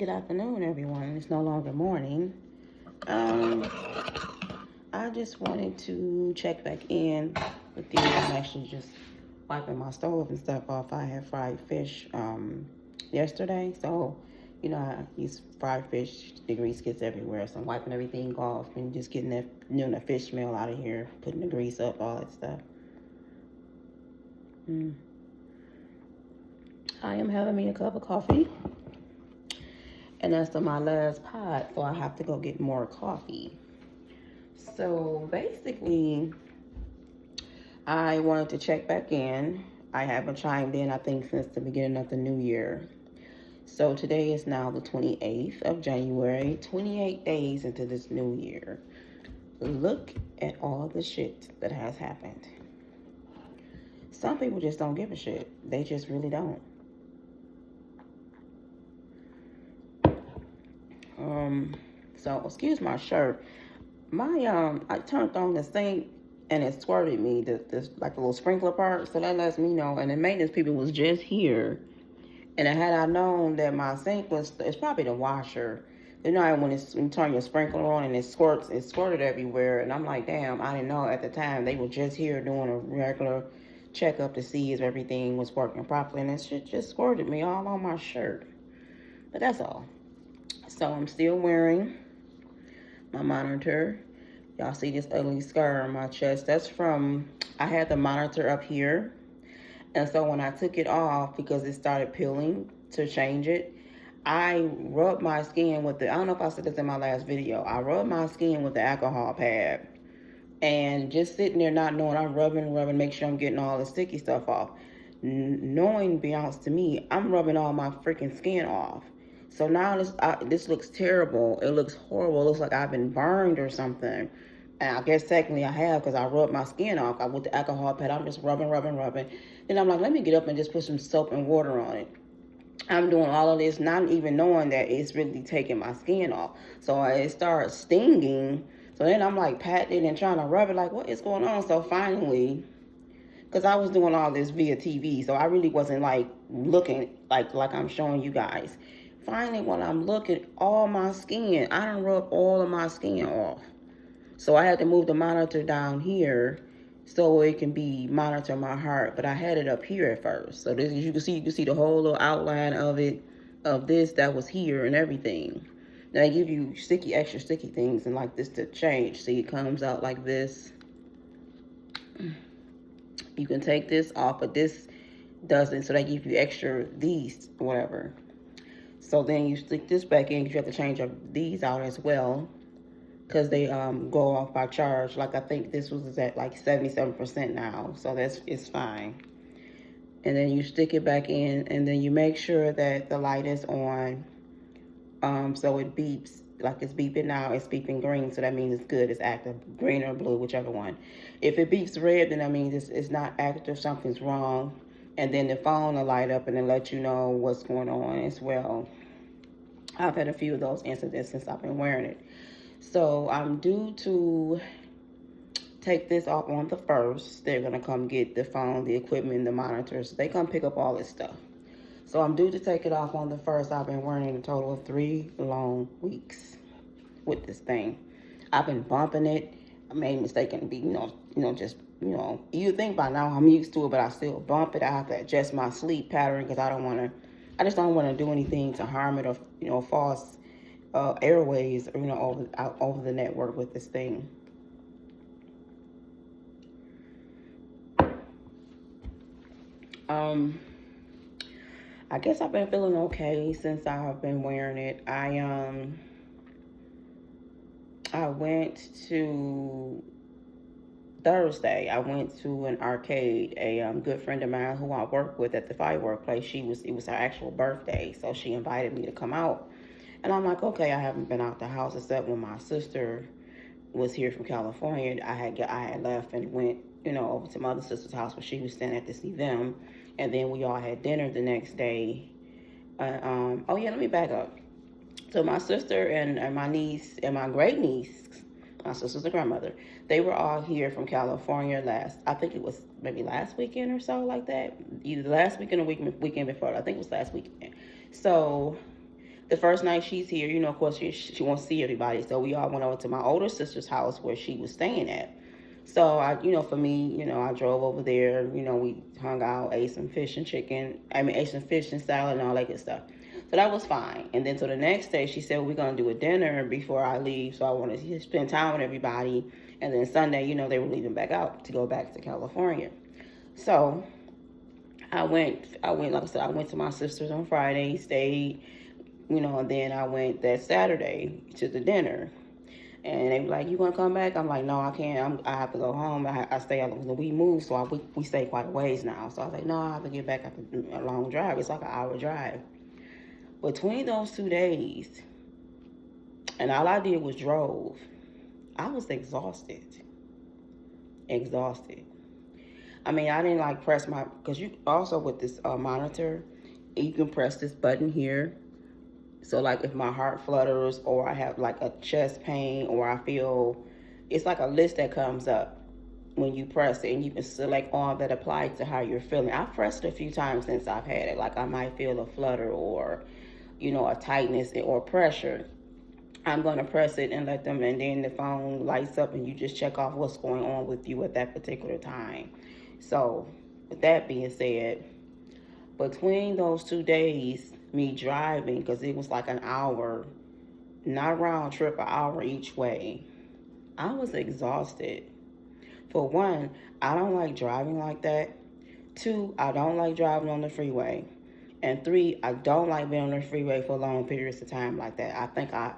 Good afternoon, everyone. It's no longer morning. Um, I just wanted to check back in with you. I'm actually just wiping my stove and stuff off. I had fried fish yesterday, so I use fried fish. The grease gets everywhere, so I'm wiping everything off and just getting that the fish smell out of here, putting the grease up, all that stuff. Mm. I am having me a cup of coffee. And that's my last pot, so I have to go get more coffee. So basically, I wanted to check back in. I haven't chimed in, I think, since the beginning of the new year. So today is now the 28th of January, 28 days into this new year. Look at all the shit that has happened. Some people just don't give a shit. They just really don't. So excuse my shirt. I turned on the sink and it squirted me, this like a little sprinkler part. So that lets me know. And the maintenance people was just here. And had I known that my sink it's probably the washer. You know when you turn your sprinkler on and it squirted everywhere. And I'm like, damn, I didn't know at the time. They were just here doing a regular checkup to see if everything was working properly. And it shit just squirted me all on my shirt. But that's all. So I'm still wearing my monitor. Y'all see this ugly scar on my chest? That's from, I had the monitor up here. And so when I took it off, because it started peeling to change it, I rubbed my skin with I don't know if I said this in my last video. I rubbed my skin with the alcohol pad. And just sitting there not knowing, I'm rubbing, make sure I'm getting all the sticky stuff off. Knowing, beyond to me, I'm rubbing all my freaking skin off. So now this looks terrible. It looks horrible. It looks like I've been burned or something. And I guess technically I have, because I rubbed my skin off. With the alcohol pad, I'm just rubbing. Then I'm like, let me get up and just put some soap and water on it. I'm doing all of this, not even knowing that it's really taking my skin off. So it starts stinging. So then I'm like patting it and trying to rub it, like, what is going on? So finally, because I was doing all this via TV, so I really wasn't like looking like I'm showing you guys. Finally, when I'm looking, all my skin, I done rubbed all of my skin off. So I had to move the monitor down here so it can be monitor my heart. But I had it up here at first. So this, you can see the whole little outline of it, of this that was here and everything. Now they give you extra sticky things and like this to change. See, it comes out like this. You can take this off, but this doesn't. So they give you extra these, whatever. So then you stick this back in, because you have to change these out as well, because they go off by charge. Like I think this was at like 77% now, so it's fine. And then you stick it back in, and then you make sure that the light is on, so it beeps. Like it's beeping now, it's beeping green, so that means it's good, it's active, green or blue, whichever one. If it beeps red, then that means it's not active, something's wrong. And then the phone will light up and then let you know what's going on as well. I've had a few of those incidents since I've been wearing it. So I'm due to take this off on the 1st. They're going to come get the phone, the equipment, the monitors. They come pick up all this stuff. So I'm due to take it off on the 1st. I've been wearing it a total of 3 long weeks with this thing. I've been bumping it. I made a mistake and you think by now I'm used to it, but I still bump it. I have to adjust my sleep pattern, because I just don't want to do anything to harm it, or false airways, over the network with this thing. I guess I've been feeling okay since I've been wearing it. I went to Thursday. I went to an arcade. A good friend of mine who I work with at the firework place. It was her actual birthday, so she invited me to come out. And I'm like, okay, I haven't been out the house except when my sister was here from California. I had left and went, over to my other sister's house where she was staying at to see them. And then we all had dinner the next day. Oh yeah, let me back up. So my sister and my niece and my great niece, my sister's a grandmother, they were all here from California I think it was maybe last weekend or so, like that. Either last weekend or weekend before. I think it was last weekend. So the first night she's here, you know, of course, she wants to see everybody. So we all went over to my older sister's house where she was staying at. So for me, I drove over there. We hung out, ate some fish and chicken. Ate some fish and salad and all that good stuff. So that was fine. And then so the next day, she said we're gonna do a dinner before I leave. So I wanted to spend time with everybody. And then Sunday, they were leaving back out to go back to California. So I went. Like I said, I went to my sister's on Friday, stayed. And then I went that Saturday to the dinner. And they were like, "You gonna come back?" I'm like, "No, I can't. I have to go home. I stay out. We moved, so we stay quite a ways now. So I was like, no, I have to get back after a long drive. It's like an hour drive. Between those 2 days, and all I did was drove. I was exhausted. Exhausted. I didn't press because you also with this monitor, you can press this button here. So if my heart flutters or I have a chest pain or I feel, it's like a list that comes up when you press it and you can select all that applies to how you're feeling. I've pressed it a few times since I've had it. I might feel a flutter or, a tightness or pressure. I'm going to press it and let them, and then the phone lights up and you just check off what's going on with you at that particular time. So with that being said, between those 2 days, me driving, because it was an hour, not round trip, an hour each way, I was exhausted. For one, I don't like driving like that. 2, I don't like driving on the freeway. And 3, I don't like being on the freeway for long periods of time like that. I think I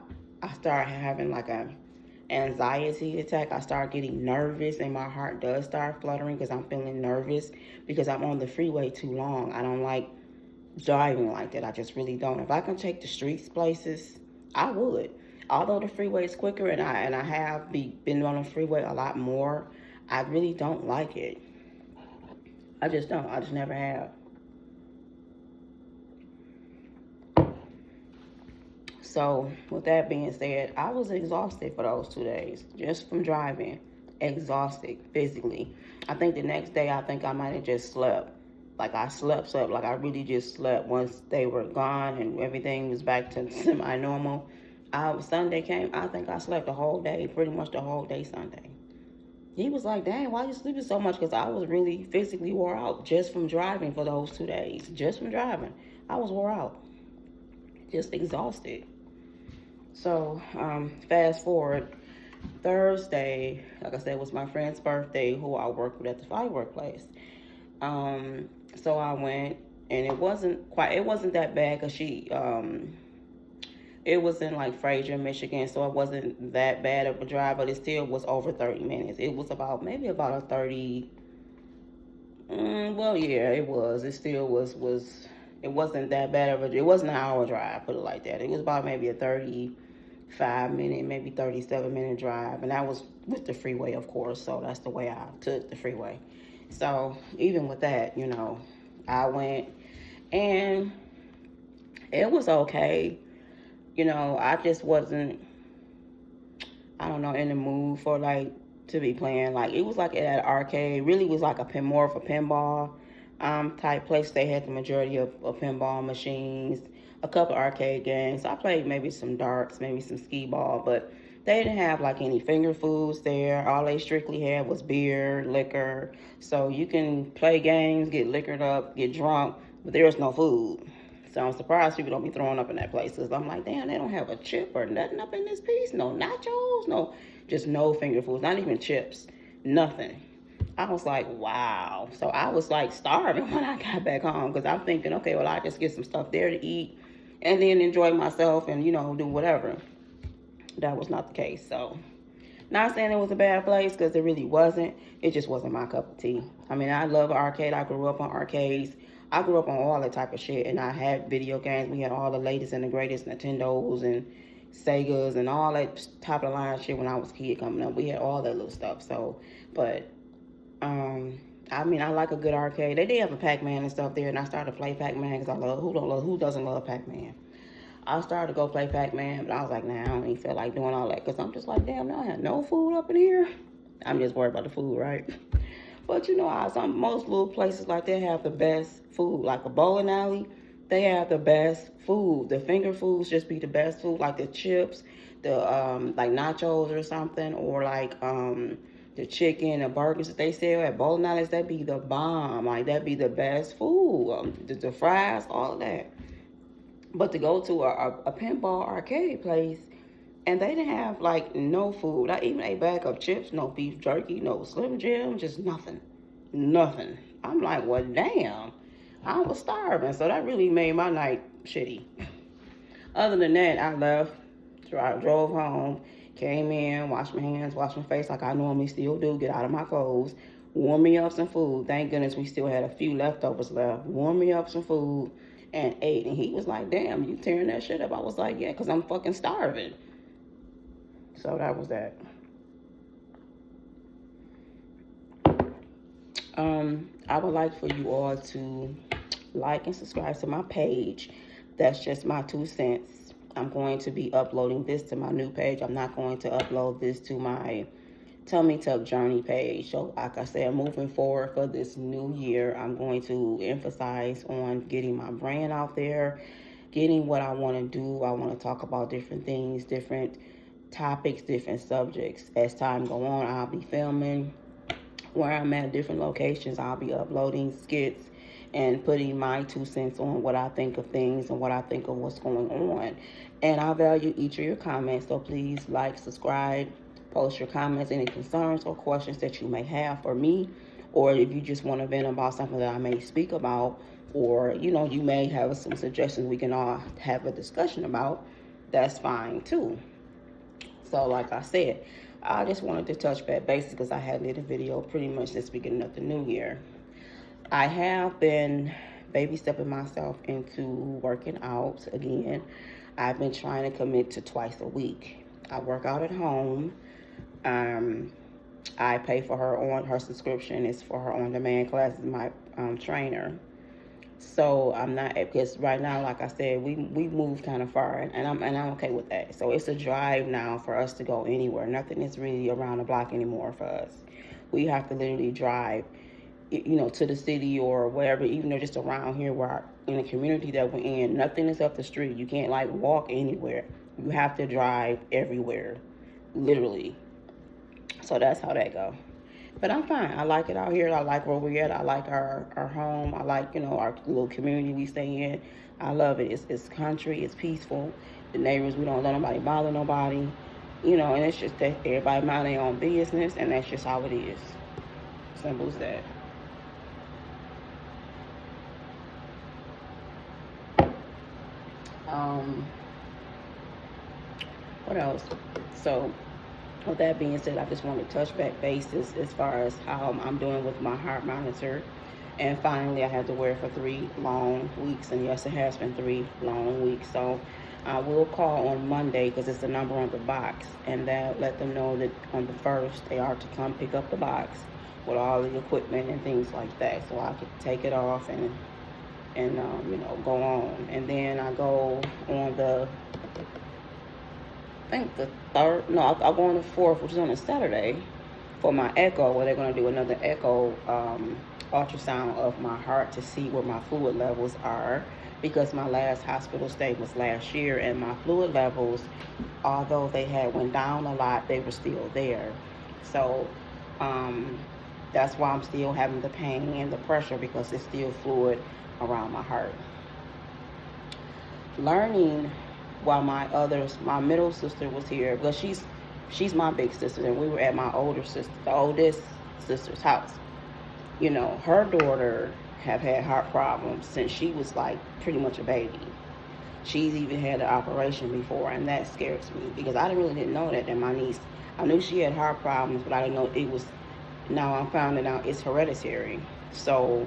started having an anxiety attack. I start getting nervous and my heart does start fluttering because I'm feeling nervous because I'm on the freeway too long. I don't like driving like that. I just really don't. If I can take the streets places, I would. Although the freeway is quicker and I have been on the freeway a lot more, I really don't like it. I just don't. I just never have. So with that being said, I was exhausted for those 2 days just from driving. Exhausted physically. I think the next day, I might have just slept. I slept. I really just slept once they were gone and everything was back to semi-normal. Sunday came, I think I slept the whole day, pretty much the whole day Sunday. He was like, "Dang, why you sleeping so much?" Because I was really physically wore out just from driving for those 2 days. Just from driving. I was wore out. Just exhausted. So, fast forward, Thursday, like I said, was my friend's birthday who I worked with at the firework place. So I went, and it wasn't that bad because it was in Fraser, Michigan, so it wasn't that bad of a drive, but it still was over 30 minutes. It was maybe about a 30, well, yeah, it was. It still was, it wasn't that bad of it wasn't an hour drive, put it like that. It was about maybe a 35-minute, maybe 37-minute drive, and that was with the freeway, of course, so that's the way I took the freeway. So even with that, I went, and it was okay. I just wasn't, I don't know, in the mood for to be playing. It was at an arcade. Really was more of a pinball type place. They had the majority of pinball machines, a couple arcade games. I played maybe some darts, maybe some skee ball, but they didn't have any finger foods there. All they strictly had was beer, liquor. So you can play games, get liquored up, get drunk, but there's no food. So I'm surprised people don't be throwing up in that place. Cause I'm like, damn, they don't have a chip or nothing up in this piece. No nachos, no, just no finger foods, not even chips, nothing. I was like, wow. So I was starving when I got back home because I'm thinking, okay, well, I just get some stuff there to eat and then enjoy myself and, do whatever. That was not the case. So not saying it was a bad place because it really wasn't. It just wasn't my cup of tea. I love arcade. I grew up on arcades. I grew up on all that type of shit, and I had video games. We had all the latest and the greatest Nintendos and Segas and all that top of the line shit when I was a kid coming up. We had all that little stuff. So, but, I like a good arcade. They did have a Pac-Man and stuff there, and I started to play Pac-Man because who doesn't love Pac-Man? I started to go play Pac-Man, but I was like, nah, I don't even feel like doing all that because I'm just like, damn, I have no food up in here. I'm just worried about the food, right? But most little places like that have the best food. Like a bowling alley, They have the best food. The finger foods just be the best food, like the chips, the like nachos or something, or like the chicken, the burgers that they sell at bowling alleys. That be the bomb. Like that be the best food. The fries, all of that. But to go to a pinball arcade place and they didn't have like no food, not even a bag of chips, no beef jerky, no Slim Jim, just nothing, nothing. I'm like, well, damn, I was starving, so that really made my night shitty. Other than that, I left, drove home, came in, washed my hands, washed my face like I normally still do, get out of my clothes, warm me up some food. Thank goodness we still had a few leftovers left. Warm me up some food and ate. And he was like, damn, you tearing that shit up? I was like, yeah, because I'm fucking starving. So that was that. I would like for you all to like and subscribe to my page. That's just my 2 cents. I'm going to be uploading this to my new page. I'm not going to upload this to my Tummy Tuck Journey page. So like I said, moving forward for this new year, I'm going to emphasize on getting my brand out there, getting what I want to do. I want to talk about different things, different topics, different subjects. As time go on, I'll be filming where I'm at, different locations. I'll be uploading skits and putting my 2 cents on what I think of things and what I think of what's going on. And I value each of your comments, so please like, subscribe, post your comments, any concerns or questions that you may have for me, or if you just want to vent about something that I may speak about, or you may have some suggestions we can all have a discussion about, that's fine too. So like I said, I just wanted to touch back base because I had did a video pretty much this beginning of the new year. I have been baby stepping myself into working out again. I've been trying to commit to twice a week. I work out at home. I pay for her subscription. It's for her on-demand classes, my trainer. So I'm not, because right now, like I said, we moved kind of far, and I'm okay with that. So it's a drive now for us to go anywhere. Nothing is really around the block anymore for us. We have to literally drive, to the city or wherever, even though just around here in the community that we're in, nothing is up the street. You can't like walk anywhere. You have to drive everywhere, literally. So that's how that go. But I'm fine. I like it out here. I like where we're at. I like our home. I like, our little community we stay in. I love it. It's country. It's peaceful. The neighbors, we don't let nobody bother nobody. And it's just that everybody mind their own business, and that's just how it is. Simple as that. What else? So, with that being said, I just want to touch back bases as far as how I'm doing with my heart monitor. And finally, I had to wear it for 3 long weeks. And yes, it has been 3 long weeks. So I will call on Monday because it's the number on the box. And that let them know that on the 1st, they are to come pick up the box with all the equipment and things like that. So I could take it off and go on. And then I go on I think the 3rd, no, I'll go on the 4th, which is on a Saturday, for my echo, where they're going to do another echo ultrasound of my heart to see where my fluid levels are, because my last hospital stay was last year, and my fluid levels, although they had went down a lot, they were still there. So that's why I'm still having the pain and the pressure, because it's still fluid around my heart. Learning while my middle sister was here, because she's my big sister, and we were at the oldest sister's house. Her daughter have had heart problems since she was like pretty much a baby. She's even had an operation before, and that scares me because I didn't know that my niece, I knew she had heart problems, but I didn't know it was, now I'm finding out it's hereditary. So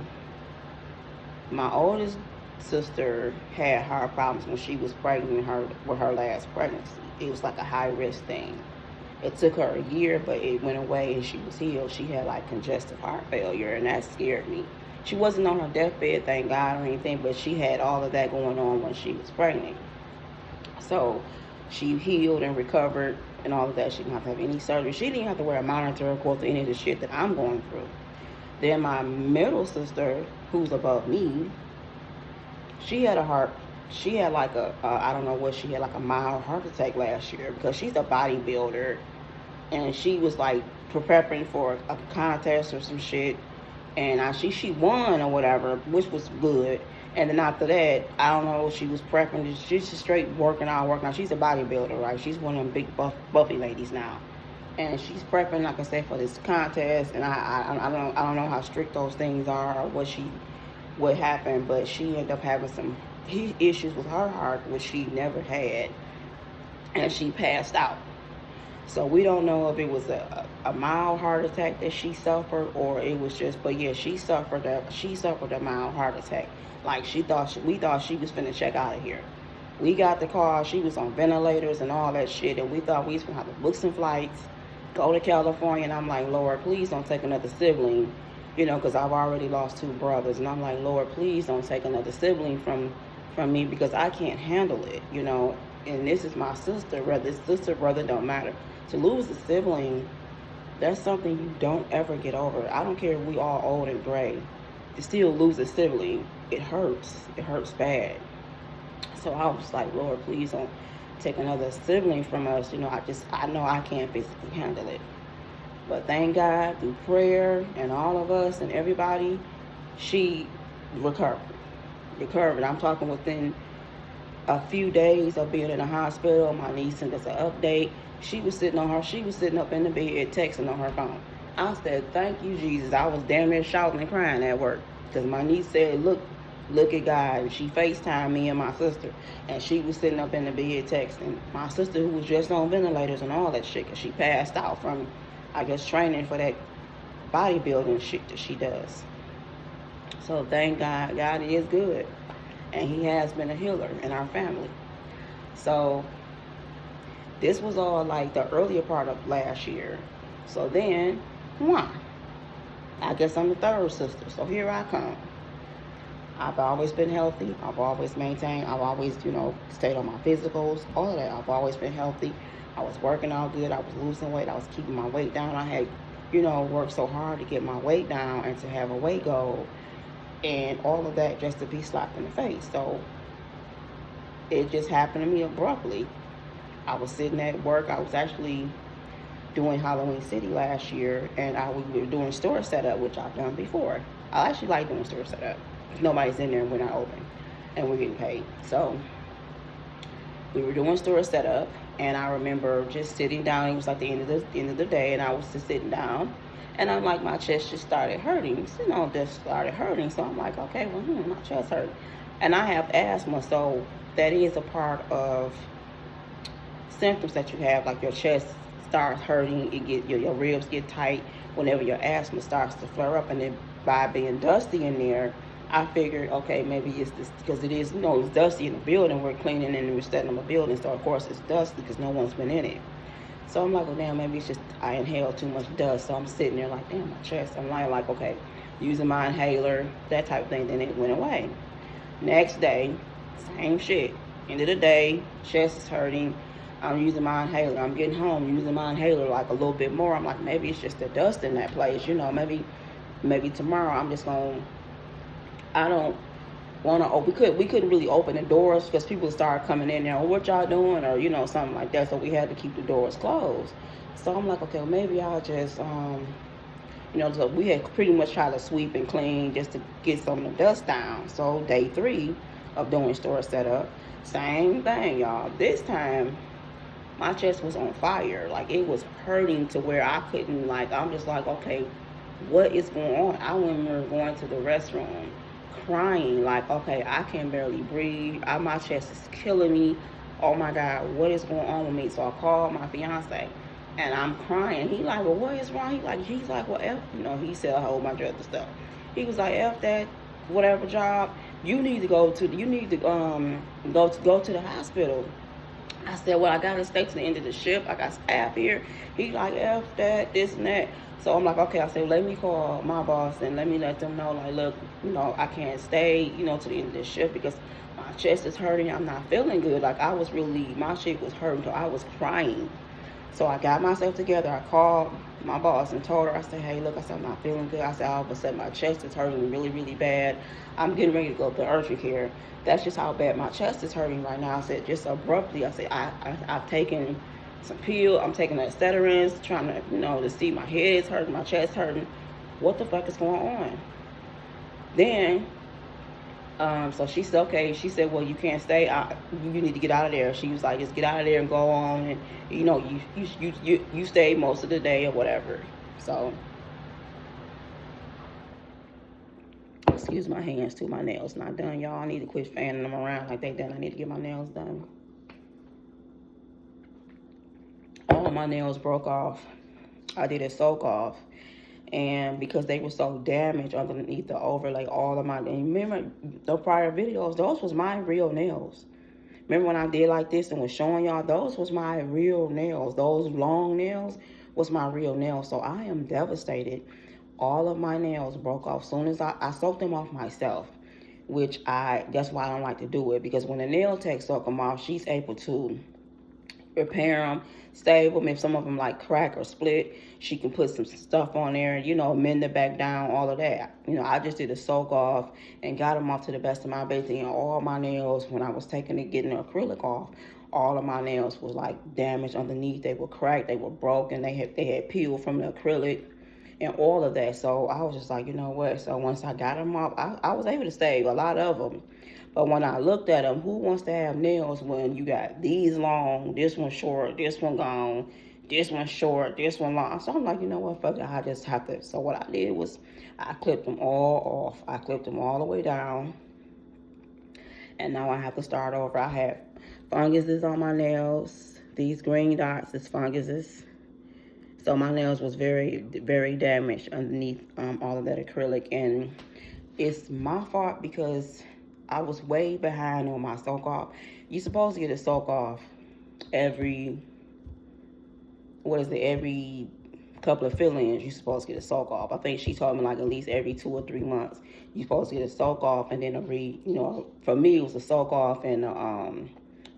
my oldest sister had heart problems when she was pregnant with her last pregnancy. It was like a high risk thing. It took her a year, but it went away and she was healed. She had like congestive heart failure, and that scared me. She wasn't on her deathbed, thank God, or anything, but she had all of that going on when she was pregnant. So she healed and recovered and all of that. She didn't have to have any surgery. She didn't have to wear a monitor, of course, to any of the shit that I'm going through. Then my middle sister, who's above me, she had a heart. She had like I don't know what she had, like a mild heart attack last year, because she's a bodybuilder, and she was like preparing for a contest or some shit, and she won or whatever, which was good. And then after that, I don't know, she was prepping. She's just straight working out. She's a bodybuilder, right? She's one of them big buffy ladies now, and she's prepping, like I said, for this contest. And I don't know how strict those things are, or what happened, but she ended up having some issues with her heart, which she never had, and she passed out. So we don't know if it was a mild heart attack that she suffered, or it was just, but yeah, she suffered a mild heart attack. Like we thought she was finna check out of here. We got the call, she was on ventilators and all that shit, and we thought we was gonna have to book some flights, go to California. And I'm like, Lord, please don't take another sibling, because I've already lost 2 brothers, and I'm like, Lord, please don't take another sibling from me, because I can't handle it, and this is my sister. Whether it's sister, brother, don't matter. To lose a sibling, that's something you don't ever get over. I don't care if we all old and gray. To still lose a sibling, it hurts. It hurts bad. So I was like, Lord, please don't take another sibling from us. I know I can't physically handle it. But thank God, through prayer and all of us and everybody, she recovered. I'm talking within a few days of being in the hospital. My niece sent us an update. She was sitting up in the bed texting on her phone. I said, thank you, Jesus. I was damn near shouting and crying at work, because my niece said, look at God. And she FaceTimed me and my sister, and she was sitting up in the bed texting. My sister, who was just on ventilators and all that shit, because she passed out from, I guess, training for that bodybuilding shit that she does. So thank God. God is good, and he has been a healer in our family. So this was all like the earlier part of last year. So then, I guess I'm the 3rd sister. So here I come. I've always been healthy. I've always maintained. I've always, stayed on my physicals, all of that. I've always been healthy. I was working out good. I was losing weight. I was keeping my weight down. I had, worked so hard to get my weight down and to have a weight goal, and all of that just to be slapped in the face. So it just happened to me abruptly. I was sitting at work. I was actually doing Halloween City last year, and we were doing store setup, which I've done before. I actually like doing store setup. Nobody's in there when I open, and we're getting paid. So we were doing store setup, and I remember just sitting down. It was like the end of the day, and I was just sitting down, and I'm like, my chest just started hurting. Just started hurting. So I'm like, okay, well, my chest hurt, and I have asthma, so that is a part of symptoms that you have. Like your chest starts hurting, your ribs get tight whenever your asthma starts to flare up. And then by being dusty in there, I figured, okay, maybe it's this, because it is, it's dusty in the building. We're cleaning and we're setting up a building, so of course it's dusty because no one's been in it. So I'm like, well, damn, maybe it's just I inhaled too much dust. So I'm sitting there like, damn, my chest. I'm like, okay, using my inhaler, that type of thing. Then it went away. Next day, same shit. End of the day, chest is hurting. I'm using my inhaler. I'm getting home using my inhaler like a little bit more. I'm like, maybe it's just the dust in that place. Maybe tomorrow I'm just going to, I don't want to, we couldn't really open the doors because people started coming in there, what y'all doing? Or, something like that. So we had to keep the doors closed. So I'm like, okay, well, maybe I'll just, so we had pretty much tried to sweep and clean just to get some of the dust down. So day 3 of doing store setup, same thing, y'all. This time, my chest was on fire. Like, it was hurting to where I couldn't, I'm just like, okay, what is going on? I remember going to the restroom crying, like, okay, I can barely breathe. My chest is killing me. Oh my God, what is going on with me? So I called my fiance, and I'm crying. He like, well, what is wrong? He's like, well, F, he said a whole bunch of other stuff. He was like, F that, whatever job. You need to go to the hospital. I said, well, I got to stay to the end of the shift. I got staff here. He like, F that, this and that. So I'm like, okay. I said, let me call my boss and let them know, like, look, I can't stay, to the end of the shift because my chest is hurting. I'm not feeling good. Like, my shit was hurting, so I was crying. So I got myself together. I called my boss and told her, I said, hey, look, I said, I'm not feeling good. I said, all of a sudden my chest is hurting really, really bad. I'm getting ready to go to urgent care. That's just how bad my chest is hurting right now. I said, just abruptly, I said, I've taken some pill. I'm taking Excedrin, trying to, to see my head is hurting, my chest hurting. What the fuck is going on? Then so she said, okay. She said, well, you can't stay. You need to get out of there. She was like, just get out of there and go on, and you stay most of the day or whatever. So, excuse my hands too. My nails not done, y'all. I need to quit fanning them around like they done. I need to get my nails done. All my nails broke off. I did a soak off. And because they were so damaged underneath the overlay, all of my, and remember the prior videos, those was my real nails. Remember when I did like this and was showing y'all, those was my real nails. Those long nails was my real nails. So I am devastated. All of my nails broke off. Soon as I soaked them off myself, which that's why I don't like to do it, because when the nail tech soak them off, she's able to repair them, save them. If some of them like crack or split, she can put some stuff on there, mend it back down, all of that. I just did a soak off and got them off to the best of my ability. And all my nails, when I was getting the acrylic off, all of my nails was like damaged underneath. They were cracked, they were broken, they had peeled from the acrylic and all of that. So I was just like, you know what? So once I got them off, I was able to save a lot of them. But when I looked at them, who wants to have nails when you got these long, this one short, this one gone, this one short, this one long? So I'm like, you know what, fuck it, I just have to. So what I did was I clipped them all off. I clipped them all the way down. And now I have to start over. I have funguses on my nails. These green dots is funguses. So my nails was very, very damaged underneath all of that acrylic. And it's my fault because I was way behind on my soak off. You're supposed to get a soak off every couple of fill-ins. You're supposed to get a soak off. I think she told me like at least every 2 or 3 months. You're supposed to get a soak off and then for me it was a soak off and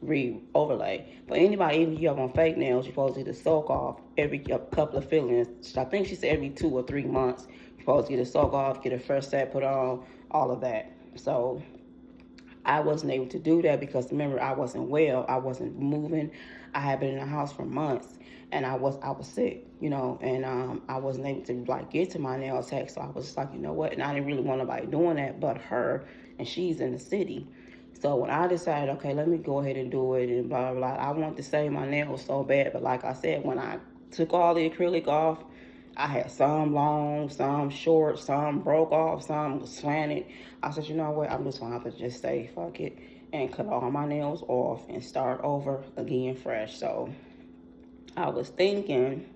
re-overlay. But anybody, even if you have on fake nails, you're supposed to get a soak off every couple of fill-ins. I think she said every 2 or 3 months. You're supposed to get a soak off, get a fresh set put on, all of that. So I wasn't able to do that because remember, I wasn't well. I wasn't moving. I had been in the house for months and I was sick, and I wasn't able to get to my nail tech. So I was just like, you know what? And I didn't really want nobody doing that but her, and she's in the city. So when I decided, okay, let me go ahead and do it and blah, blah, blah, I wanted to save my nails so bad. But like I said, when I took all the acrylic off, I had some long, some short, some broke off, some slanted. I said, you know what, I'm just going to have to just say fuck it and cut all my nails off and start over again fresh. So I was thinking,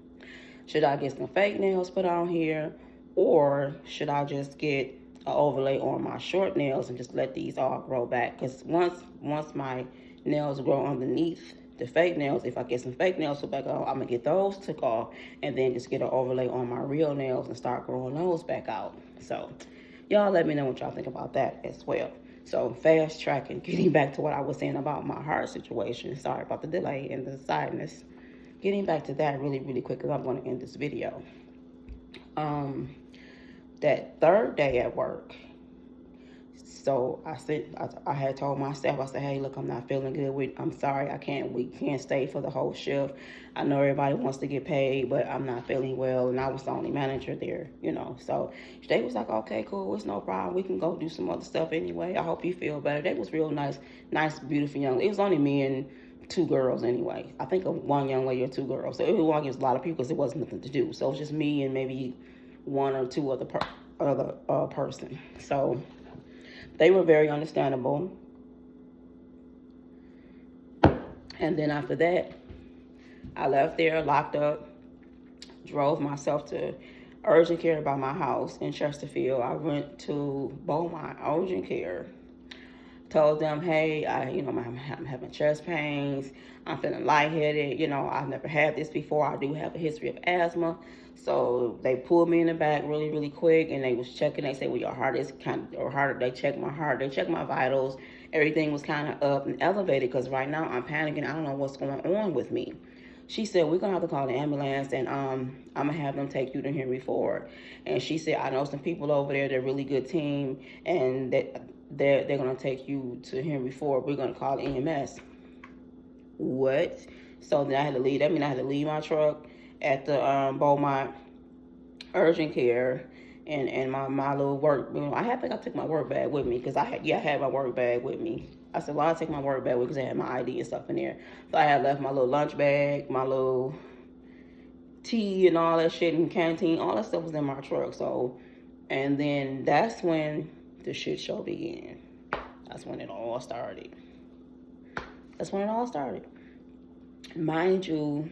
should I get some fake nails put on here, or should I just get an overlay on my short nails and just let these all grow back? Because once my nails grow underneath the fake nails, if I get some fake nails put back on, I'm gonna get those took off and then just get an overlay on my real nails and start growing those back out. So y'all let me know what y'all think about that as well. So fast tracking, getting back to what I was saying about my heart situation. Sorry about the delay and the sadness. Getting back to that really, really quick because I'm going to end this video. That third day at work, so I had told my staff, I said, hey, look, I'm not feeling good. I'm sorry, we can't stay for the whole shift. I know everybody wants to get paid, but I'm not feeling well, and I was the only manager there, So they was like, okay, cool, it's no problem. We can go do some other stuff anyway. I hope you feel better. They was real nice, beautiful young. It was only me and 2 girls anyway. I think of 1 young lady or 2 girls. So it was against a lot of people because it wasn't nothing to do. So it was just me and maybe 1 or 2 other person. So they were very understandable. And then after that, I left there, locked up, drove myself to urgent care by my house in Chesterfield. I went to Beaumont Urgent Care. Told them, hey, I'm having chest pains. I'm feeling lightheaded. I've never had this before. I do have a history of asthma. So they pulled me in the back really, really quick, and they was checking. They said, well, your heart is they checked my heart. They checked my vitals. Everything was kind of up and elevated because right now I'm panicking. I don't know what's going on with me. She said, we're gonna have to call the ambulance, and I'm gonna have them take you to Henry Ford. And she said, I know some people over there, they're a really good team, and that they're gonna take you to Henry Ford. We're gonna call EMS. What? So then I had to leave. That means I had to leave my truck at the Beaumont urgent care, and my little work. I think I took my work bag with me, because I had my work bag with me. I said, well, I'll take my work bag with, because I had my ID and stuff in there. So I had left my little lunch bag, my little tea and all that shit in the canteen. All that stuff was in my truck. So, and then that's when the shit show began. That's when it all started. Mind you,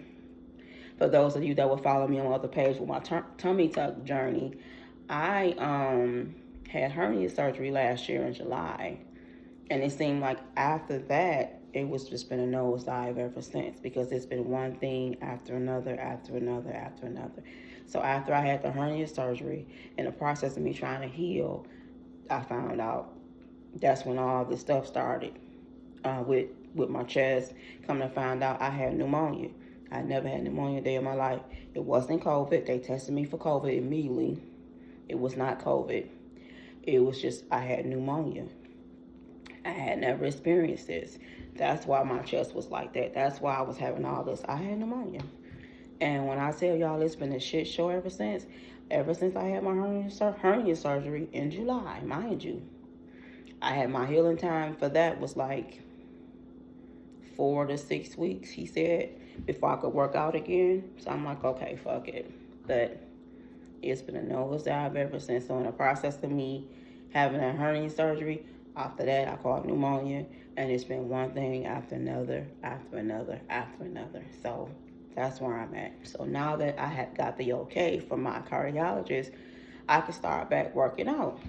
for those of you that will follow me on other pages with my tummy tuck journey, I had hernia surgery last year in July. And it seemed like after that, it was just been a nosedive ever since, because it's been one thing after another, after another, after another. So after I had the hernia surgery, in the process of me trying to heal, I found out that's when all this stuff started with my chest. Come to find out, I had pneumonia. I never had pneumonia a day in my life. It wasn't COVID. They tested me for COVID immediately. It was not COVID. It was just I had pneumonia. I had never experienced this. That's why my chest was like that. That's why I was having all this. I had pneumonia. And when I tell y'all it's been a shit show ever since I had my hernia surgery in July, mind you. I had my healing time for that was like 4 to 6 weeks, he said, before I could work out again. So I'm like, okay, fuck it. But it's been a nosedive ever since. So in the process of me having a hernia surgery, after that I caught pneumonia, and it's been one thing after another, after another, after another. So that's where I'm at. So now that I have got the okay from my cardiologist, I can start back working out.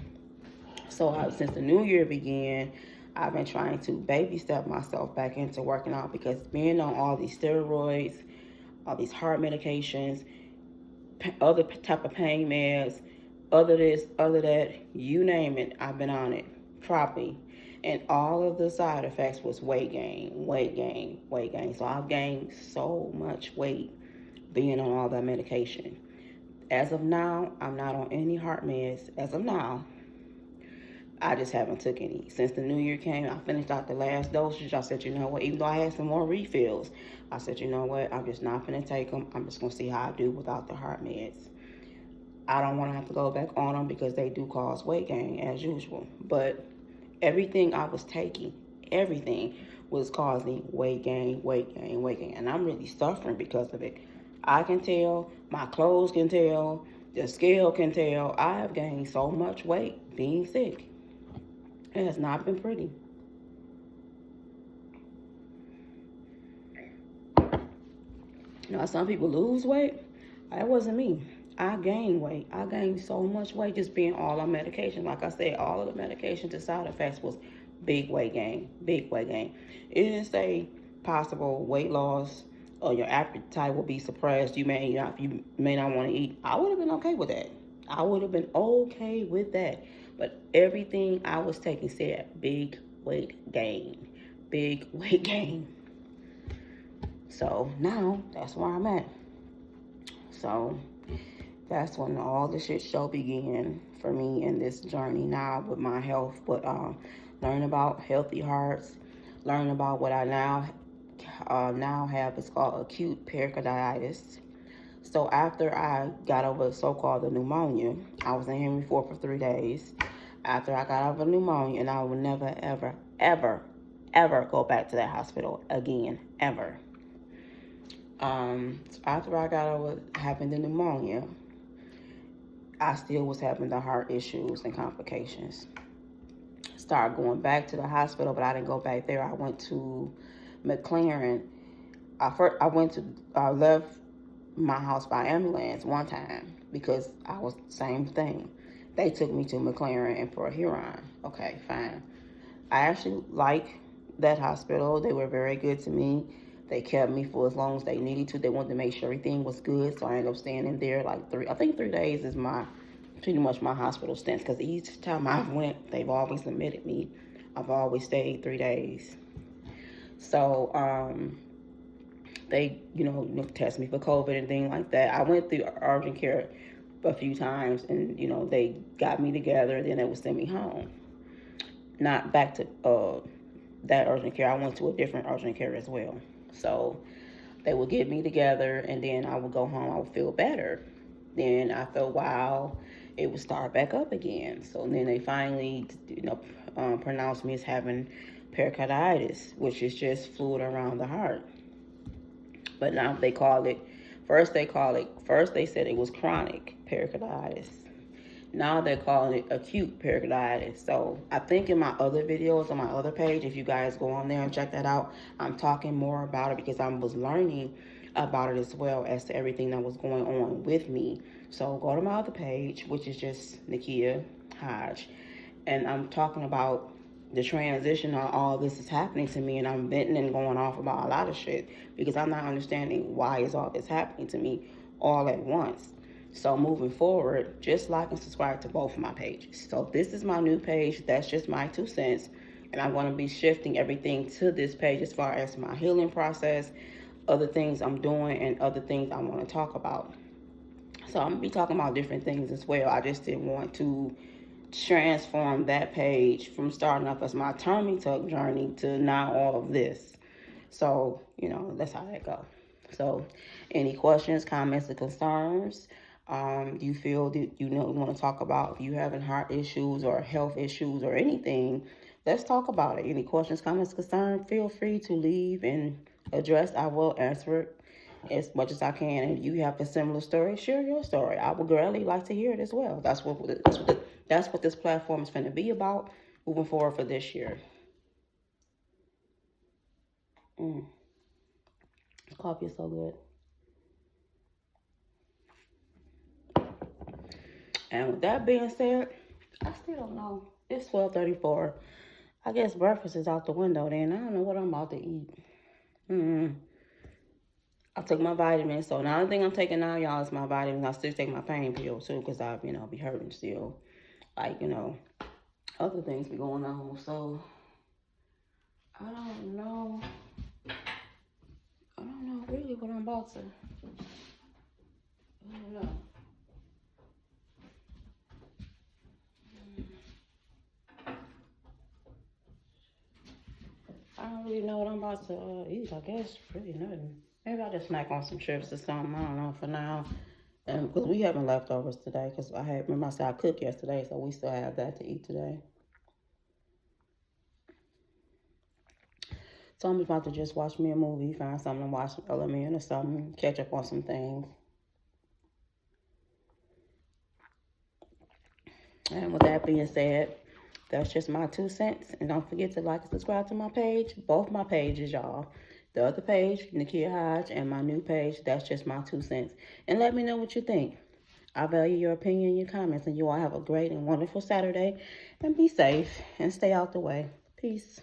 So since the new year began, I've been trying to baby step myself back into working out, because being on all these steroids, all these heart medications, other type of pain meds, other this, other that, you name it, I've been on it properly. And all of the side effects was weight gain. So I've gained so much weight being on all that medication. As of now, I'm not on any heart meds. As of now, I just haven't took any. Since the new year came, I finished out the last dosage. I said, you know what, even though I had some more refills, I said, you know what, I'm just not going to take them. I'm just going to see how I do without the heart meds. I don't want to have to go back on them, because they do cause weight gain as usual. But everything I was taking, everything was causing weight gain. And I'm really suffering because of it. I can tell, my clothes can tell, the scale can tell, I have gained so much weight being sick. It has not been pretty. Now, some people lose weight. That wasn't me. I gained weight. I gained so much weight just being all on medication. Like I said, all of the medication, the side effects was big weight gain. It didn't say possible weight loss or your appetite will be suppressed. You may not want to eat. I would have been okay with that. But everything I was taking said big weight gain. So now that's where I'm at. So that's when all the shit show began for me in this journey now with my health. But learn about healthy hearts, learn about what I now have is called acute pericarditis. So after I got over so-called the pneumonia, I was in Henry Ford for 3 days. After I got over pneumonia, and I will never, ever, ever, ever go back to that hospital again, ever. After I got over having the pneumonia, I still was having the heart issues and complications. Started going back to the hospital, but I didn't go back there. I went to McLaren. I left my house by ambulance one time because I was the same thing. They took me to McLaren and Port Huron. Okay, fine. I actually like that hospital. They were very good to me. They kept me for as long as they needed to. They wanted to make sure everything was good, so I ended up staying in there like 3 days is pretty much my hospital stints, because each time I went, they've always admitted me. I've always stayed 3 days. So they, test me for COVID and things like that. I went through urgent care a few times, and they got me together, and then they would send me home. Not back to that urgent care. I went to a different urgent care as well. So they would get me together, and then I would go home. I would feel better. Then after a while, it would start back up again. So then they finally, pronounced me as having pericarditis, which is just fluid around the heart. But now they call it, first they said it was chronic pericarditis. Now they're calling it acute pericarditis. So I think in my other videos on my other page, if you guys go on there and check that out, I'm talking more about it because I was learning about it as well as to everything that was going on with me. So go to my other page, which is just Nakia Hodge. And I'm talking about the transition of all this is happening to me, and I'm venting and going off about a lot of shit because I'm not understanding why is all this happening to me all at once. So moving forward, just like and subscribe to both of my pages. So this is my new page. That's just my 2 cents. And I'm going to be shifting everything to this page as far as my healing process, other things I'm doing, and other things I want to talk about. So I'm going to be talking about different things as well. I just didn't want to transform that page from starting off as my tummy tuck journey to now all of this. So, that's how that goes. So any questions, comments, or concerns? You feel that you want to talk about if you having heart issues or health issues or anything, let's talk about it. Any questions, comments, concerns, feel free to leave and address. I will answer it as much as I can. And if you have a similar story, share your story. I would gladly like to hear it as well. That's what this platform is going to be about moving forward for this year. This coffee is so good. And with that being said, I still don't know. It's 12:34. I guess breakfast is out the window then. I don't know what I'm about to eat. I took my vitamins. So the only thing I'm taking now, y'all, is my vitamins. I still take my pain pills too because I, be hurting still. Like, other things be going on. So I don't know really what I'm about to. I don't know. I don't really know what I'm about to eat. I guess really nothing. Maybe I'll just snack on some chips or something. I don't know for now. And because we having leftovers today, because remember I said I cooked yesterday, so we still have that to eat today. So I'm about to just watch me a movie, find something to watch, Element or something, catch up on some things. And with that being said, that's just my 2 cents. And don't forget to like and subscribe to my page. Both my pages, y'all. The other page, Nakia Hodge, and my new page, that's just my 2 cents. And let me know what you think. I value your opinion and your comments. And you all have a great and wonderful Saturday. And be safe and stay out the way. Peace.